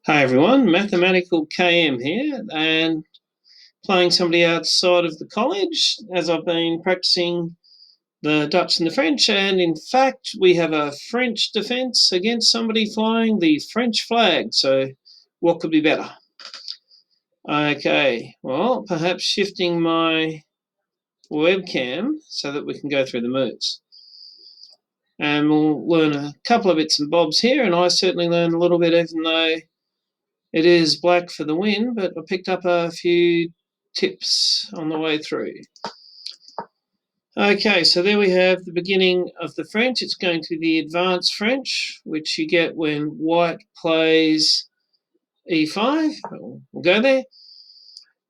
Hi everyone, MathematicalKM here, and playing somebody outside of the college as I've been practicing the Dutch and the French, and in fact we have a French defence against somebody flying the French flag, so what could be better? Okay, well, perhaps shifting my webcam so that we can go through the moves. And we'll learn a couple of bits and bobs here, and I certainly learned a little bit even though it is black for the win, but I picked up a few tips on the way through. Okay, so there we have the beginning of the French. It's going to be the advanced French, which you get when white plays e5. We'll go there.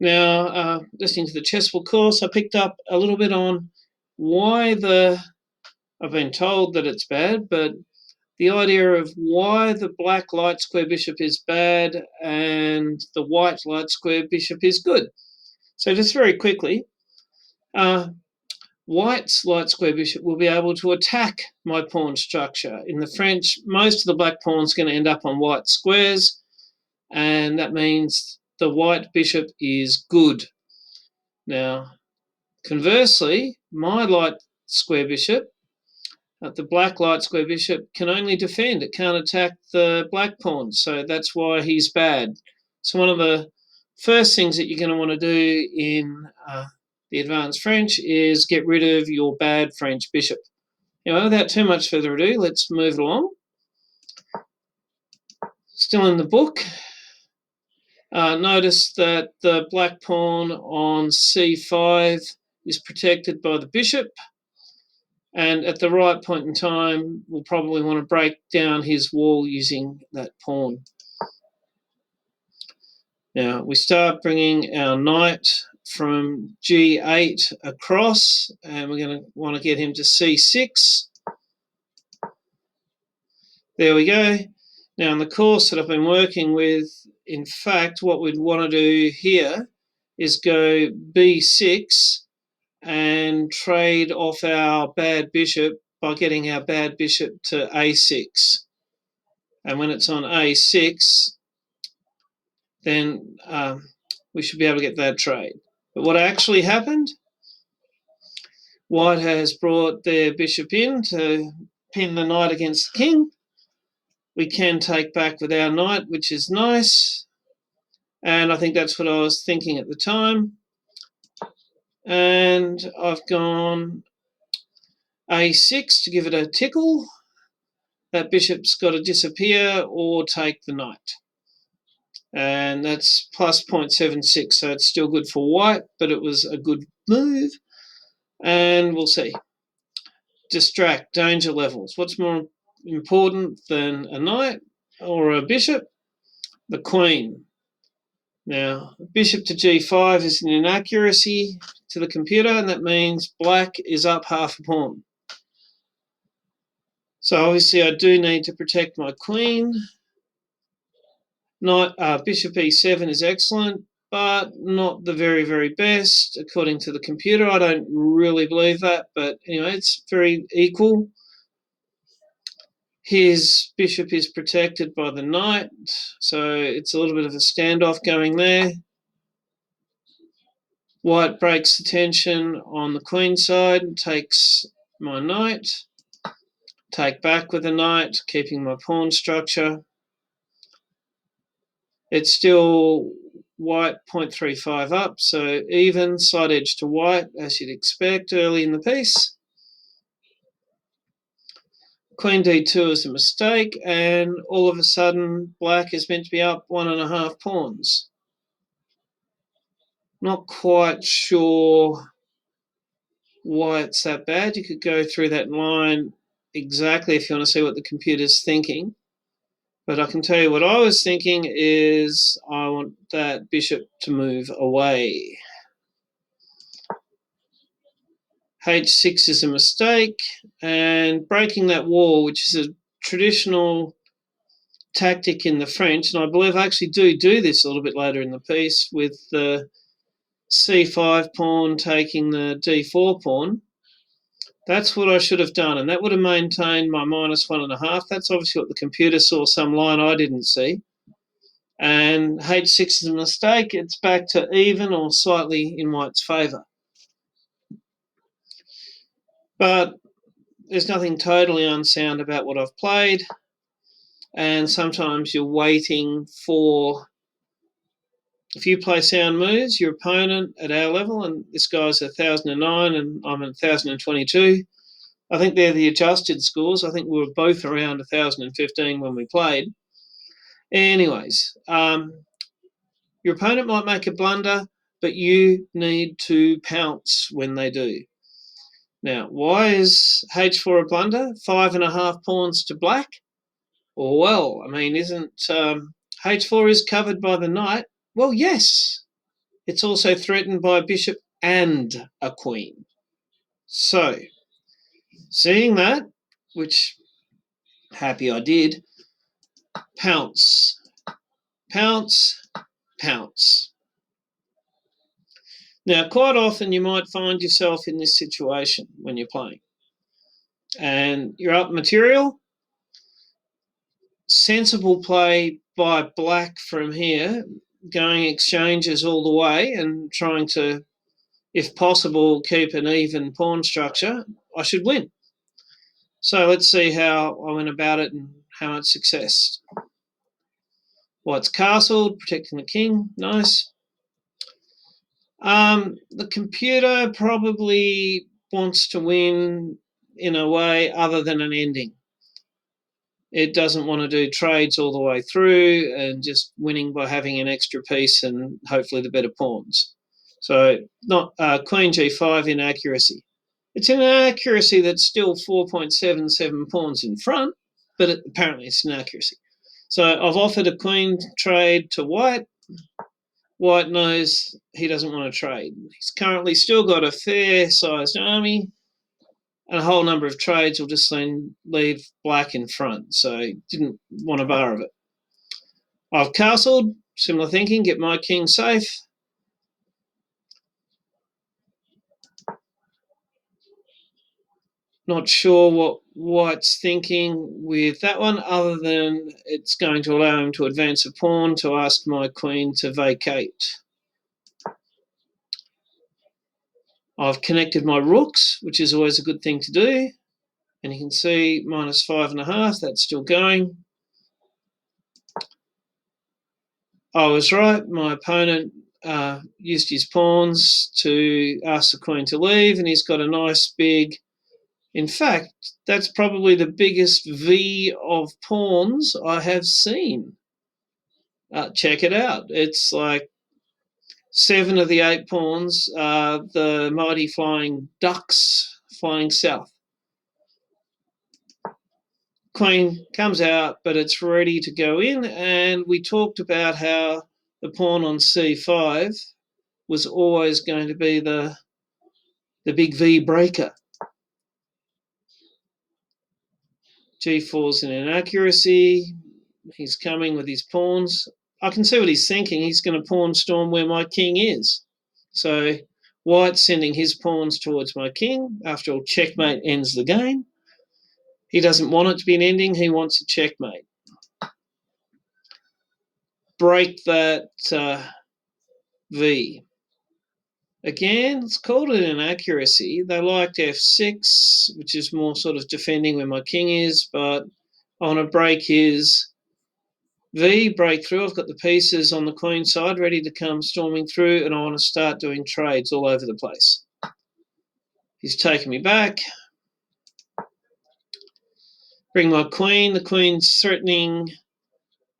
Now, listening to the chessable course, I picked up a little bit on why I've been told that it's bad, but the idea of why the black light square bishop is bad and the white light square bishop is good. So just very quickly, white's light square bishop will be able to attack my pawn structure. In the French, most of the black pawn's going to end up on white squares, and that means the white bishop is good. Now, conversely, my light square bishop, the black light square bishop, can only defend. It can't attack the black pawn, so that's why he's bad. So one of the first things that you're going to want to do in the advanced French is get rid of your bad French bishop. Anyway, without too much further ado, let's move along. Still in the book. Notice that the black pawn on c5 is protected by the bishop, and at the right point in time, we'll probably want to break down his wall using that pawn. Now, we start bringing our knight from g8 across, and we're going to want to get him to c6. There we go. Now, in the course that I've been working with, in fact, what we'd want to do here is go b6 and trade off our bad bishop by getting our bad bishop to a6. And when it's on a6, then we should be able to get that trade. But what actually happened? White has brought their bishop in to pin the knight against the king. We can take back with our knight, which is nice. And I think that's what I was thinking at the time. And I've gone a6 to give it a tickle. That bishop's got to disappear or take the knight. And that's plus 0.76, so it's still good for white, but it was a good move. And we'll see. Distract, danger levels. What's more important than a knight or a bishop? The queen. Now, bishop to g5 is an inaccuracy to the computer, and that means black is up half a pawn. So obviously I do need to protect my queen. Bishop e7 is excellent, but not the very, very best according to the computer. I don't really believe that, but anyway, it's very equal. His bishop is protected by the knight, so it's a little bit of a standoff going there. White breaks the tension on the queen side and takes my knight. Take back with the knight, keeping my pawn structure. It's still white 0.35 up, so even, side edge to white, as you'd expect early in the piece. Queen d2 is a mistake, and all of a sudden black is meant to be up 1.5 pawns. Not quite sure why it's that bad. You could go through that line exactly if you want to see what the computer's thinking. But I can tell you what I was thinking is I want that bishop to move away. h6 is a mistake, and breaking that wall, which is a traditional tactic in the French, and I believe I actually do this a little bit later in the piece with the c5 pawn taking the d4 pawn. That's what I should have done, and that would have maintained my -1.5. That's obviously what the computer saw, some line I didn't see. And h6 is a mistake. It's back to even or slightly in white's favour. But there's nothing totally unsound about what I've played. And sometimes you're waiting for, if you play sound moves, your opponent at our level, and this guy's 1,009 and I'm 1,022, I think they're the adjusted scores. I think we were both around 1,015 when we played. Anyways, your opponent might make a blunder, but you need to pounce when they do. Now, why is h4 a blunder? 5.5 pawns to black? Well, I mean, isn't h4 is covered by the knight? Well, yes. It's also threatened by a bishop and a queen. So, seeing that, which happy I did, pounce, pounce, pounce. Now, quite often you might find yourself in this situation when you're playing. And you're up material. Sensible play by black from here, going exchanges all the way and trying to, if possible, keep an even pawn structure. I should win. So let's see how I went about it and how much success. White's castled, protecting the king. Nice. The computer probably wants to win in a way other than an ending. It doesn't want to do trades all the way through and just winning by having an extra piece and hopefully the better pawns. So not queen g5 inaccuracy. It's an accuracy that's still 4.77 pawns in front, but apparently it's an accuracy. So I've offered a queen trade to white. White knows he doesn't want to trade. He's currently still got a fair-sized army, and a whole number of trades will just then leave black in front, so he didn't want a bar of it. I've castled, similar thinking, get my king safe. Not sure what white's thinking with that one, other than it's going to allow him to advance a pawn to ask my queen to vacate. I've connected my rooks, which is always a good thing to do. And you can see -5.5, that's still going. I was right. My opponent used his pawns to ask the queen to leave, and he's got a nice big, in fact, that's probably the biggest V of pawns I have seen. Check it out. It's like 7 of the 8 pawns are the mighty flying ducks flying south. Queen comes out, but it's ready to go in, and we talked about how the pawn on c5 was always going to be the big V breaker. g4's an inaccuracy. He's coming with his pawns. I can see what he's thinking. He's going to pawn storm where my king is. So white's sending his pawns towards my king. After all, checkmate ends the game. He doesn't want it to be an ending. He wants a checkmate. Break that V. Again, let's call it an accuracy. They liked f6, which is more sort of defending where my king is, but I want to break his V, break through. I've got the pieces on the queen side ready to come storming through, and I want to start doing trades all over the place. He's taken me back. Bring my queen. The queen's threatening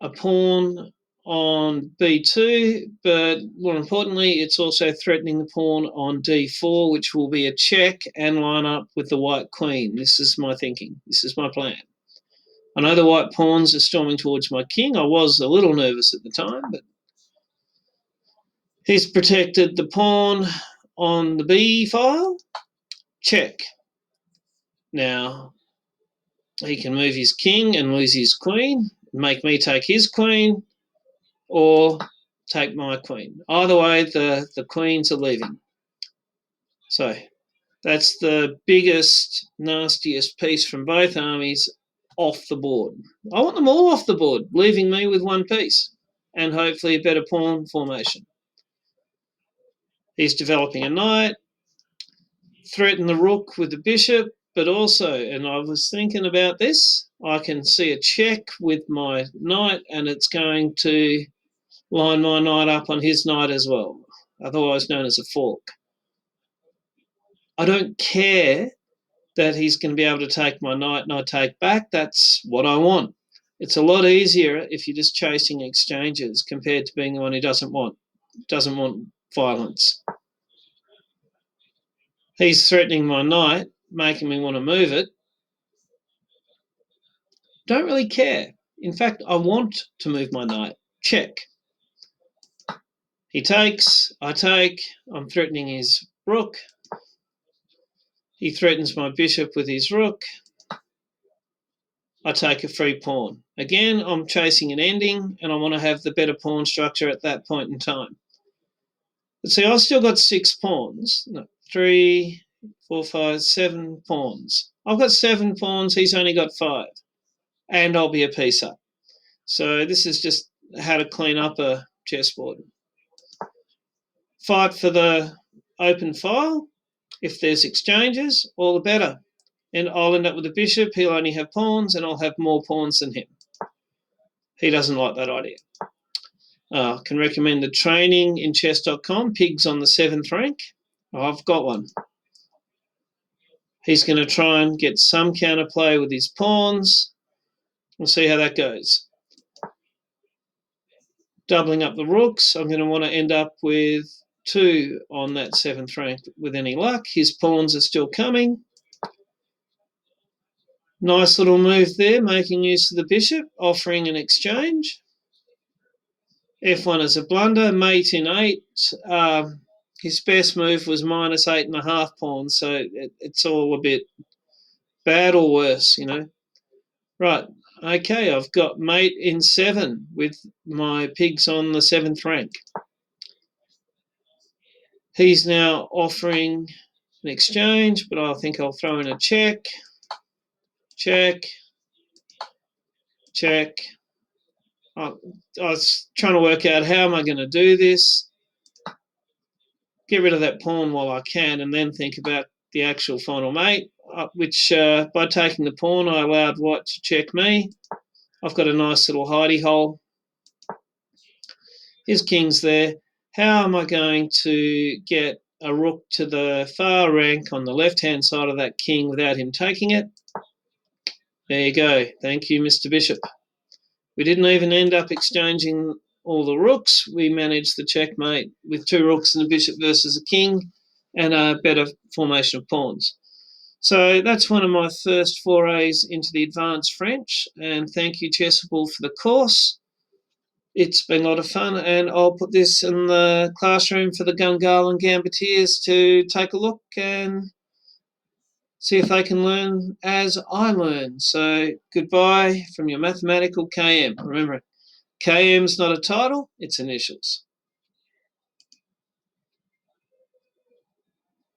a pawn on b2, but more importantly, it's also threatening the pawn on d4, which will be a check and line up with the white queen. This is my thinking. This is my plan. I know the white pawns are storming towards my king. I was a little nervous at the time, but he's protected the pawn on the b file. Check. Now, he can move his king and lose his queen, make me take his queen, or take my queen. Either way, the queens are leaving. So that's the biggest, nastiest piece from both armies off the board. I want them all off the board, leaving me with one piece. and hopefully a better pawn formation. He's developing a knight, threaten the rook with the bishop, but also, and I was thinking about this, I can see a check with my knight, and it's going to line my knight up on his knight as well, otherwise known as a fork. I don't care that he's going to be able to take my knight and I take back. That's what I want. It's a lot easier if you're just chasing exchanges compared to being the one who doesn't want violence. He's threatening my knight, making me want to move it. Don't really care. In fact, I want to move my knight. Check. He takes, I take, I'm threatening his rook. He threatens my bishop with his rook. I take a free pawn. Again, I'm chasing an ending, and I want to have the better pawn structure at that point in time. But see, I've still got 6 pawns. No, 3, 4, 5, 7 pawns. I've got 7 pawns, he's only got 5. And I'll be a piece up. So this is just how to clean up a chessboard. Fight for the open file. If there's exchanges, all the better. And I'll end up with a bishop, he'll only have pawns, and I'll have more pawns than him. He doesn't like that idea. I can recommend the training in chess.com, Pigs on the 7th rank. I've got one. He's going to try and get some counterplay with his pawns. We'll see how that goes. Doubling up the rooks, I'm going to want to end up with 2 on that 7th rank with any luck. His pawns are still coming. Nice little move there, making use of the bishop, offering an exchange. F1 is a blunder, mate in 8. His best move was minus 8.5 pawns, so it's all a bit bad or worse, you know. Right, okay, I've got mate in 7 with my pigs on the 7th rank. He's now offering an exchange, but I think I'll throw in a check. Check. Check. I was trying to work out how am I going to do this. Get rid of that pawn while I can, and then think about the actual final mate, which by taking the pawn, I allowed white to check me. I've got a nice little hidey hole. His king's there. How am I going to get a rook to the far rank on the left-hand side of that king without him taking it? There you go. Thank you, Mr. Bishop. We didn't even end up exchanging all the rooks. We managed the checkmate with 2 rooks and a bishop versus a king and a better formation of pawns. So that's one of my first forays into the advanced French, and thank you, Chessable, for the course. It's been a lot of fun, and I'll put this in the classroom for the Gungahlin Gambiteers to take a look and see if they can learn as I learn. So goodbye from your Mathematical KM. Remember, KM's not a title, it's initials.